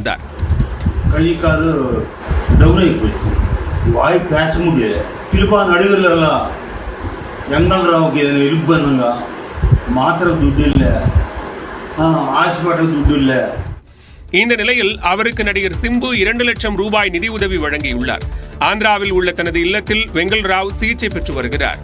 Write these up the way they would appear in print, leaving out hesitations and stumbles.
கை கால் down ஆகி போச்சு, வாய் பேச முடியல. திருப்பா நடுகர்ல எல்லாம் எங்கள்ராவுக்கு எதனா ஹெல்ப் பண்ணுங்க, மாத்திரை துட்டு இல்லை, ஹாஸ்பிட்டல் துட்டு இல்லை. இந்த நிலையில் அவருக்கு நடிகர் சிம்பு 2 லட்சம் ரூபாய் நிதி உதவி வழங்கியுள்ளார். ஆந்திராவில் உள்ள தனது இல்லத்தில் வெங்கல் ராவ் சிகிச்சை பெற்று வருகிறார்.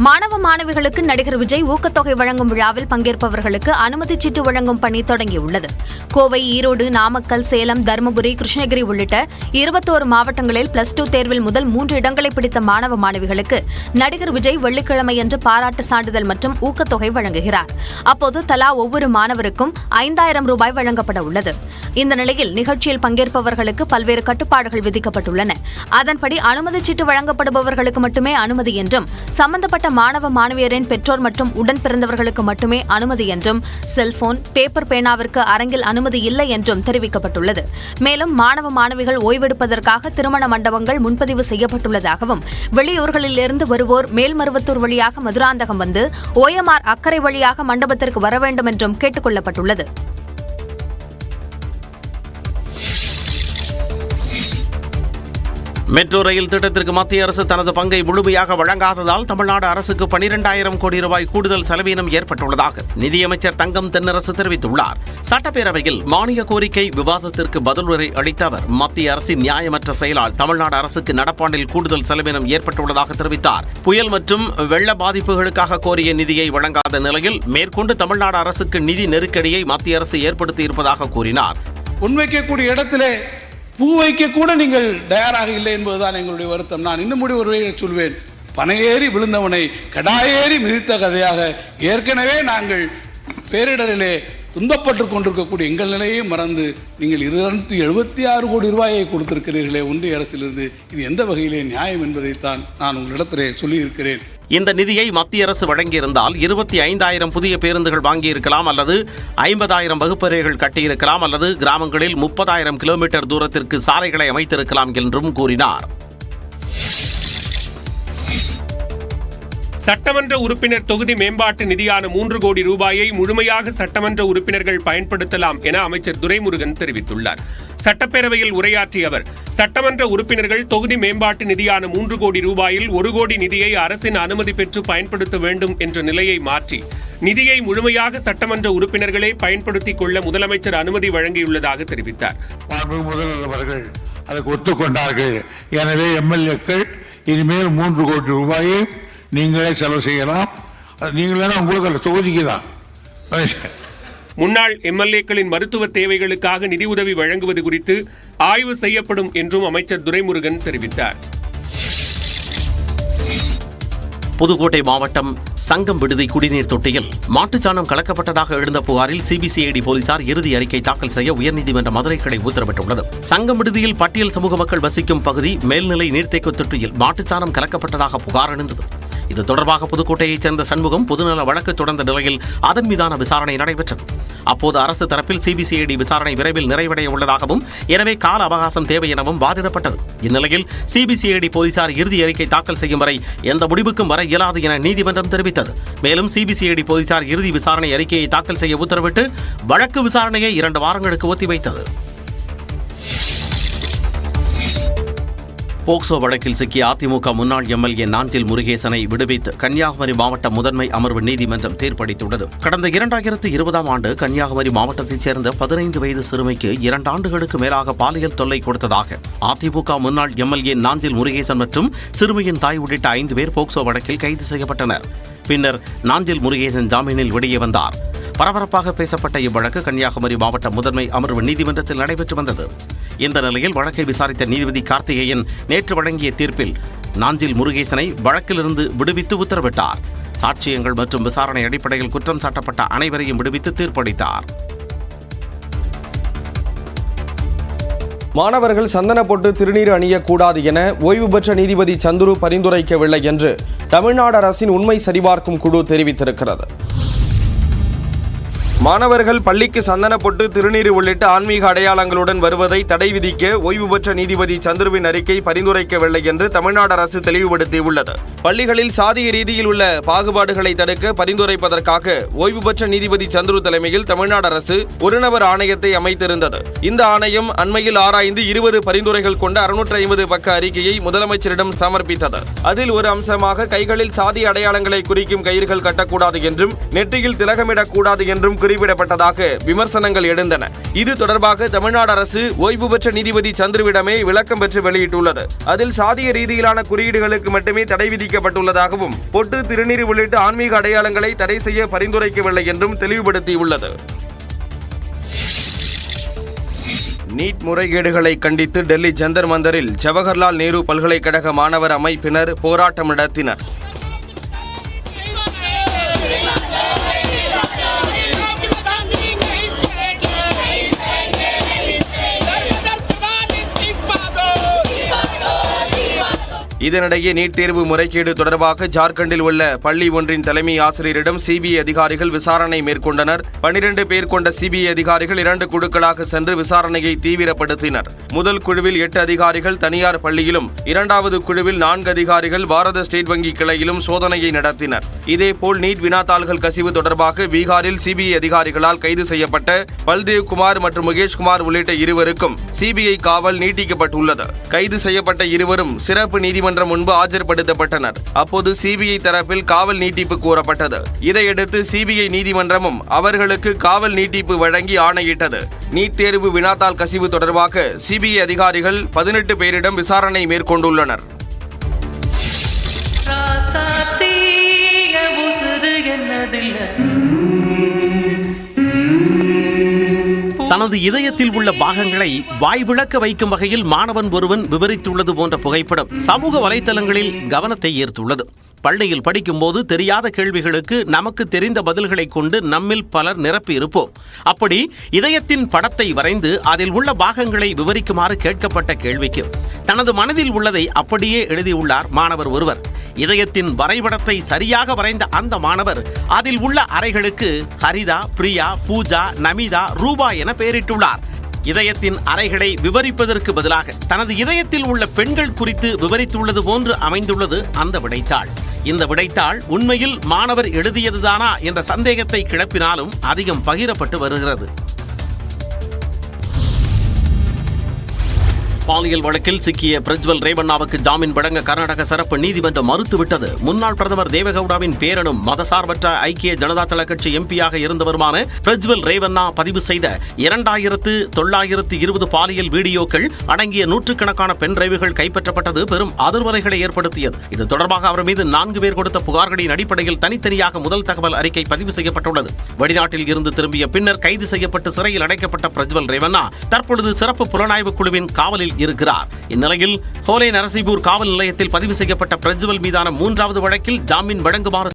மாணவ மாணவிகளுக்கு நடிகர் விஜய் ஊக்கத்தொகை வழங்கும் விழாவில் பங்கேற்பவர்களுக்கு அனுமதி சீட்டு வழங்கும் பணி தொடங்கியுள்ளது. கோவை, ஈரோடு, நாமக்கல், சேலம், தருமபுரி, கிருஷ்ணகிரி உள்ளிட்ட 21 மாவட்டங்களில் +2 தேர்வில் முதல் 3 இடங்களை பிடித்த மாணவ மாணவிகளுக்கு நடிகர் விஜய் வெள்ளிக்கிழமையன்று பாராட்டு சான்றிதழ் மற்றும் ஊக்கத்தொகை வழங்குகிறார். அப்போது தலா ஒவ்வொரு மாணவருக்கும் 5000 ரூபாய் வழங்கப்பட உள்ளது. இந்த நிலையில் நிகழ்ச்சியில் பங்கேற்பவர்களுக்கு பல்வேறு கட்டுப்பாடுகள் விதிக்கப்பட்டுள்ளன. அதன்படி அனுமதி சீட்டு வழங்கப்படுபவர்களுக்கு மட்டுமே அனுமதி என்றும், சம்பந்தப்பட்ட மாணவ மாணவியரின் பெற்றோர் மற்றும் உடன் பிறந்தவர்களுக்கு மட்டுமே அனுமதி என்றும், செல்போன், பேப்பர் பேனாவிற்கு அரங்கில் அனுமதி இல்லை என்றும் தெரிவிக்கப்பட்டுள்ளது. மேலும் மாணவ மாணவிகள் ஓய்வெடுப்பதற்காக திருமண மண்டபங்கள் முன்பதிவு செய்யப்பட்டுள்ளதாகவும், வெளியூர்களிலிருந்து வருவோர் மேல்மருவத்தூர் வழியாக மதுராந்தகம் வந்து OMR அக்கரை வழியாக மண்டபத்திற்கு வர வேண்டும் என்றும் கேட்டுக் கொள்ளப்பட்டுள்ளது. மெட்ரோ ரயில் திட்டத்திற்கு மத்திய அரசு தனது பங்கை முழுமையாக வழங்காததால் தமிழ்நாடு அரசுக்கு 12,000 கோடி ரூபாய் கூடுதல் செலவீனம் ஏற்பட்டுள்ளதாக நிதியமைச்சர் தங்கம் தென்னரசு தெரிவித்துள்ளார். சட்டப்பேரவையில் மானிய கோரிக்கை விவாதத்திற்கு பதிலுரை அளித்த அவர், மத்திய அரசின் நியாயமற்ற செயலால் தமிழ்நாடு அரசுக்கு நடப்பாண்டில் கூடுதல் செலவினம் ஏற்பட்டுள்ளதாக தெரிவித்தார். புயல் மற்றும் வெள்ள பாதிப்புகளுக்காக கோரிய நிதியை வழங்காத நிலையில் மேற்கொண்டு தமிழ்நாடு அரசுக்கு நிதி நெருக்கடியை மத்திய அரசு ஏற்படுத்தியிருப்பதாக கூறினார். உண்மைக்கக்கூடிய இடத்திலே பூ வைக்க கூட நீங்கள் தயாராக இல்லை என்பதுதான் எங்களுடைய வருத்தம். நான் இன்னும் ஒரு வகையை சொல்வேன், பனையேறி விழுந்தவனை கடாயேறி மிதித்த கதையாக ஏற்கனவே நாங்கள் பேரிடரிலே துன்பப்பட்டு கொண்டிருக்கக்கூடிய எங்கள் நிலையை மறந்து நீங்கள் 276 கோடி ரூபாயை கொடுத்திருக்கிறீர்களே ஒன்றிய அரசிலிருந்து, இது எந்த வகையிலே நியாயம் என்பதைத்தான் நான் உங்களிடத்திலே சொல்லியிருக்கிறேன். இந்த நிதியை மத்திய அரசு வழங்கியிருந்தால் 25,000 புதிய பேருந்துகள் வாங்கியிருக்கலாம், அல்லது 50,000 வகுப்பறைகள் கட்டியிருக்கலாம், அல்லது கிராமங்களில் 30,000 கிலோமீட்டர் தூரத்திற்கு சாலைகளை அமைத்திருக்கலாம் என்றும் கூறினார். சட்டமன்ற உறுப்பினர் தொகுதி மேம்பாட்டு நிதியான 3 கோடி ரூபாயை முழுமையாக சட்டமன்ற உறுப்பினர்கள் பயன்படுத்தலாம் என அமைச்சர் துரைமுருகன் தெரிவித்துள்ளார். சட்டப்பேரவையில் உரையாற்றிய அவர், சட்டமன்ற உறுப்பினர்கள் தொகுதி மேம்பாட்டு நிதியான 3 கோடி ரூபாயில் 1 கோடி நிதியை அரசின் அனுமதி பெற்று பயன்படுத்த வேண்டும் என்ற நிலையை மாற்றி நிதியை முழுமையாக சட்டமன்ற உறுப்பினர்களே பயன்படுத்திக் கொள்ள முதலமைச்சர் அனுமதி வழங்கியுள்ளதாக தெரிவித்தார். முதல்வர்கள் அதற்கு ஒத்துக்கொண்டார்கள். எனவே எம்எல்ஏக்கள் இனிமேல் 3 கோடி ரூபாயை நீங்களே செலவு செய்யலாம். நீங்களே உங்களுக்கு தொகுதிக்கு தான். முன்னாள் எம்எல்ஏக்களின் மருத்துவ தேவைகளுக்காக நிதி உதவி வழங்குவது குறித்து ஆய்வு செய்யப்படும் என்றும் அமைச்சர் துரைமுருகன் தெரிவித்தார். புதுக்கோட்டை மாவட்டம் சங்கம் விடுதி குடிநீர் தொட்டியில் மாட்டுச்சாணம் கலக்கப்பட்டதாக எழுந்த புகாரில் சிபிசிஐடி போலீசார் இறுதி அறிக்கை தாக்கல் செய்ய உயர்நீதிமன்ற மதுரை கிளை உத்தரவிட்டுள்ளது. சங்கம் விடுதியில் பட்டியல் சமூக மக்கள் வசிக்கும் பகுதி மேல்நிலை நீர்த்தேக்க தொட்டியில் மாட்டுச்சாணம் கலக்கப்பட்டதாக புகார் எழுந்தது. இது தொடர்பாக புதுக்கோட்டையைச் சேர்ந்த சண்முகம் பொதுநல வழக்கு தொடர்ந்த நிலையில் அதன் மீதான விசாரணை நடைபெற்றது. அப்போது அரசு தரப்பில் சிபிசிஐடி விசாரணை விரைவில் நிறைவடைய உள்ளதாகவும், எனவே கால அவகாசம் தேவை எனவும் வாதிடப்பட்டது. இந்நிலையில் சிபிசிஐடி போலீசார் இறுதி அறிக்கை தாக்கல் செய்யும் வரை எந்த முடிவுக்கும் வர இயலாது என நீதிமன்றம் தெரிவித்தது. மேலும் சிபிசிஐடி போலீசார் இறுதி விசாரணை அறிக்கையை தாக்கல் செய்ய உத்தரவிட்டு வழக்கு விசாரணையை 2 வாரங்களுக்கு ஒத்திவைத்தது. போக்சோ வழக்கில் சிக்கிய அதிமுக முன்னாள் எம்எல்ஏ நாஞ்சில் முருகேசனை விடுவித்து கன்னியாகுமரி மாவட்ட முதன்மை அமர்வு நீதிமன்றம் தீர்ப்பளித்துள்ளது. கடந்த 2020ஆம் ஆண்டு கன்னியாகுமரி மாவட்டத்தைச் சேர்ந்த 15 வயது சிறுமிக்கு 2 ஆண்டுகளுக்கு மேலாக பாலியல் தொல்லை கொடுத்ததாக அதிமுக முன்னாள் எம்எல்ஏ நாஞ்சில் முருகேசன் மற்றும் சிறுமியின் தாய் உள்ளிட்ட 5 பேர் போக்சோ வழக்கில் கைது செய்யப்பட்டனர். பின்னர் நாஞ்சில் முருகேசன் ஜாமீனில் வெளியே வந்தார். பரபரப்பாக பேசப்பட்ட இவ்வழக்கு கன்னியாகுமரி மாவட்ட முதன்மை அமர்வு நீதிமன்றத்தில் நடைபெற்று வந்தது. இந்த நிலையில் வழக்கை விசாரித்த நீதிபதி கார்த்திகேயன் நேற்று வழங்கிய தீர்ப்பில் நாஞ்சில் முருகேசனை வழக்கிலிருந்து விடுவித்து உத்தரவிட்டார். சாட்சியங்கள் மற்றும் விசாரணை அடிப்படையில் குற்றம் சாட்டப்பட்ட அனைவரையும் விடுவித்து தீர்ப்பளித்தார். மாணவர்கள் சந்தன போட்டு திருநீர் அணியக்கூடாது என ஓய்வு பெற்ற நீதிபதி சந்துரு பரிந்துரைக்கவில்லை என்று தமிழ்நாடு அரசின் உண்மை சரிபார்க்கும் குழு தெரிவித்திருக்கிறது. மாணவர்கள் பள்ளிக்கு சந்தன பொட்டு, திருநீறு உள்ளிட்ட ஆன்மீக அடையாளங்களுடன் வருவதை தடை விதிக்க ஓய்வு பெற்ற நீதிபதி சந்துருவின் அறிக்கை பரிந்துரைக்கவில்லை என்று தமிழ்நாடு அரசு தெளிவுபடுத்தியுள்ளது. பள்ளிகளில் சாதிய ரீதியில் உள்ள பாகுபாடுகளை தடுக்க பரிந்துரைப்பதற்காக ஓய்வு பெற்ற நீதிபதி சந்துரு தலைமையில் தமிழ்நாடு அரசு ஒரு நபர் ஆணையத்தை அமைத்திருந்தது. இந்த ஆணையம் அண்மையில் ஆராய்ந்து 20 பரிந்துரைகள் கொண்ட 650 பக்க அறிக்கையை முதலமைச்சரிடம் சமர்ப்பித்தது. அதில் ஒரு அம்சமாக கைகளில் சாதி அடையாளங்களை குறிக்கும் கயிறுகள் கட்டக்கூடாது என்றும் நெற்றியில் திலகமிடக்கூடாது என்றும் குறிப்பிடப்பட்டதாக விமர்சனங்கள் எழுந்தன. இது தொடர்பாக தமிழ்நாடு அரசு ஓய்வு பெற்ற நீதிபதி சந்துருவிடமே விளக்கம் பெற்று வெளியிட்டுள்ளது. அதில் சாதிய ரீதியிலான குறியீடுகளுக்கு மட்டுமே தடை விதிக்கப்பட்டுள்ளதாகவும் பொட்டு, திருநீறு உள்ளிட்ட ஆன்மீக அடையாளங்களை தடை செய்ய பரிந்துரைக்கவில்லை என்றும் தெளிவுபடுத்தியுள்ளது. நீட் முறைகேடுகளை கண்டித்து டெல்லி ஜந்தர் மந்தரில் ஜவஹர்லால் நேரு பல்கலைக்கழக மாணவர் அமைப்பினர் போராட்டம் நடத்தினர். இதனிடையே நீட் தேர்வு முறைகேடு தொடர்பாக ஜார்க்கண்டில் உள்ள பள்ளி ஒன்றின் தலைமை ஆசிரியரிடம் சிபிஐ அதிகாரிகள் விசாரணை மேற்கொண்டனர். 12 பேர் கொண்ட சிபிஐ அதிகாரிகள் 2 குழுக்களாக சென்று விசாரணையை தீவிரப்படுத்தினர். முதல் குழுவில் 8 அதிகாரிகள் தனியார் பள்ளியிலும், 2வது குழுவில் 4 அதிகாரிகள் பாரத ஸ்டேட் வங்கி கிளையிலும் சோதனையை நடத்தினர். இதேபோல் நீட் வினாத்தாள்கள் கசிவு தொடர்பாக பீகாரில் சிபிஐ அதிகாரிகளால் கைது செய்யப்பட்ட பல்தேவ் குமார் மற்றும் முகேஷ்குமார் உள்ளிட்ட இருவருக்கும் சிபிஐ காவல் நீட்டிக்கப்பட்டுள்ளது. கைது செய்யப்பட்ட இருவரும் சிறப்பு நீதிமன்றம் முன்பு ஆஜர்படுத்தப்பட்டனர். அப்போது சிபிஐ தரப்பில் காவல் நீட்டிப்பு கோரப்பட்டது. இதையடுத்து சிபிஐ நீதிமன்றமும் அவர்களுக்கு காவல் நீட்டிப்பு வழங்கி ஆணையிட்டது. நீட் தேர்வு வினாத்தாள் கசிவு தொடர்பாக சிபிஐ அதிகாரிகள் 18 பேரிடம் விசாரணை மேற்கொண்டுள்ளனர். தனது இதயத்தில் உள்ள பாகங்களை வாய்விளக்க வைக்கும் வகையில் மாணவன் ஒருவன் விவரித்துள்ளது போன்ற புகைப்படம் சமூக வலைதளங்களில் கவனத்தை ஈர்த்துள்ளது. பள்ளியில் படிக்கும்போது தெரியாத கேள்விகளுக்கு நமக்கு தெரிந்த பதில்களை கொண்டு நம்மில் பலர் நிரப்பி இருப்போம். அப்படி இதயத்தின் படத்தை வரைந்து அதில் உள்ள பாகங்களை விவரிக்குமாறு கேட்கப்பட்ட கேள்விக்கு தனது மனதில் உள்ளதை அப்படியே எழுதியுள்ளார் மாணவர் ஒருவர். இதயத்தின் வரைபடத்தை சரியாக வரைந்த அந்த மாணவர் அதில் உள்ள அறைகளுக்கு ஹரிதா, பிரியா, பூஜா, நமிதா, ரூபா என பெயரிட்டுள்ளார். இதயத்தின் அறைகளை விவரிப்பதற்கு பதிலாக தனது இதயத்தில் உள்ள பெண்கள் குறித்து விவரித்துள்ளது போன்று அமைந்துள்ளது அந்த விடைத்தாள். இந்த விடைத்தாள் உண்மையில் மாணவர் எழுதியதுதானா என்ற சந்தேகத்தை கிளப்பினாலும் அதிகம் பகிரப்பட்டு வருகிறது. பாலியல் வழக்கில் சிக்கிய பிரஜ்வல் ரேவண்ணாவுக்கு ஜாமீன் வழங்க கர்நாடக சிறப்பு நீதிமன்றம் மறுத்துவிட்டது. முன்னாள் பிரதமர் தேவகவுடாவின் பேரனும் மதசார்பற்ற ஐக்கிய ஜனதா தள கட்சி எம்பியாக இருந்தவருமான பிரஜ்வல் ரேவண்ணா பதிவு செய்த 2920 பாலியல் வீடியோக்கள் அடங்கிய நூற்றுக்கணக்கான பென் டிரைவுகள் கைப்பற்றப்பட்டது பெரும் அதிர்வலைகளை ஏற்படுத்தியது. இது தொடர்பாக அவர் மீது 4 பேர் கொடுத்த புகார்களின் அடிப்படையில் தனித்தனியாக முதல் தகவல் அறிக்கை பதிவு செய்யப்பட்டுள்ளது. வெளிநாட்டில் இருந்து திரும்பிய பின்னர் கைது செய்யப்பட்டு சிறையில் அடைக்கப்பட்ட பிரஜ்வல் ரேவண்ணா தற்பொழுது சிறப்பு புலனாய்வு குழுவின் காவலில் இருக்கிறார். இந்நிலையில் ஹோலே நரசிபூர் காவல் நிலையத்தில் பதிவு செய்யப்பட்ட பிரஜ்வல் மீதான 3வது வழக்கில் ஜாமீன் வழங்குமாறு